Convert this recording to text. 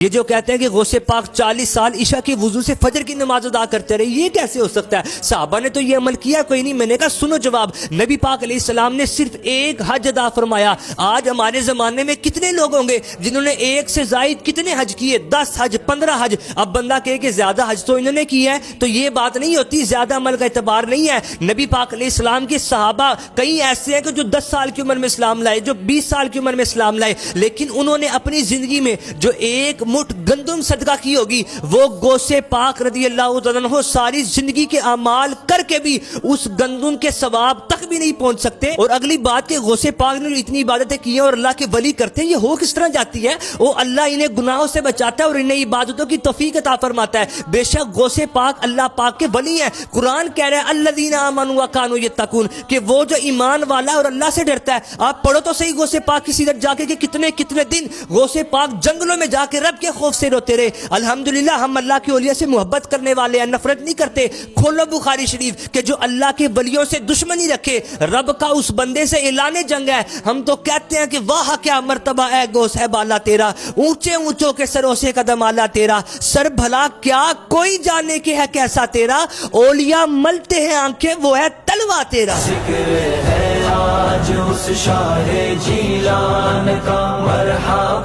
یہ جو کہتے ہیں کہ غوث پاک 40 سال عشاء کے وضو سے فجر کی نماز ادا کرتے رہے، یہ کیسے ہو سکتا ہے؟ صحابہ نے تو یہ عمل کیا کوئی نہیں۔ میں نے کہا سنو جواب، نبی پاک علیہ السلام نے صرف ایک حج ادا فرمایا۔ آج ہمارے زمانے میں کتنے لوگ ہوں گے جنہوں نے ایک سے زائد کتنے حج کیے؟ 10 حج، 15 حج۔ اب بندہ کہے کہ زیادہ حج تو انہوں نے کیا ہے، تو یہ بات نہیں ہوتی، زیادہ عمل کا اعتبار نہیں ہے۔ نبی پاک علیہ السلام کے صحابہ کئی ایسے ہیں کہ جو 10 سال کی عمر میں اسلام لائے، جو 20 سال کی عمر میں اسلام لائے، لیکن انہوں نے اپنی زندگی میں جو ایک مٹھ گندم صدقہ کی ہوگی، وہ غوث پاک رضی اللہ تعالیٰ عنہ ساری زندگی کے اعمال کر کے بھی اس گندم کے ثواب تک بھی نہیں پہنچ سکتے۔ اور اگلی بات کہ غوث پاک نے اتنی عبادتیں کی ہیں اور اللہ کے ولی کرتے ہیں، یہ ہو کس طرح جاتی ہے؟ وہ اللہ انہیں گناہوں سے بچاتا ہے اور انہیں عبادتوں کی توفیق عطا فرماتا ہے۔ بے شک غوث پاک اللہ پاک کے ولی ہیں۔ قرآن کہہ رہا ہے الذین آمنوا وکانوا یتقون، کہ وہ جو ایمان والا ہے اور اللہ سے ڈرتا ہے۔ آپ پڑھو تو صحیح غوث پاک کی سیرت جا کے کہ کتنے کتنے دن غوث پاک جنگلوں میں جا کے رب کے خوف سے روتے رہے۔ الحمدللہ ہم اللہ کے اولیاء سے محبت کرنے والے ہیں، نفرت نہیں کرتے۔ کھولو بخاری شریف کہ جو اللہ کے ولیوں سے دشمنی رکھے، رب کا اس بندے سے اعلان جنگ ہے۔ ہم تو کہتے ہیں کہ واہ کیا مرتبہ اے غوث ہے بالا تیرا، اونچے اونچوں کے سروں سے قدم آلا تیرا، سر بھلا کیا کوئی جانے کے ہے کیسا تیرا، اولیاء ملتے ہیں آنکھیں وہ ہے تلوا تیرا۔ ذکر ہے آج اس شاہ جیلان کا، مرحبا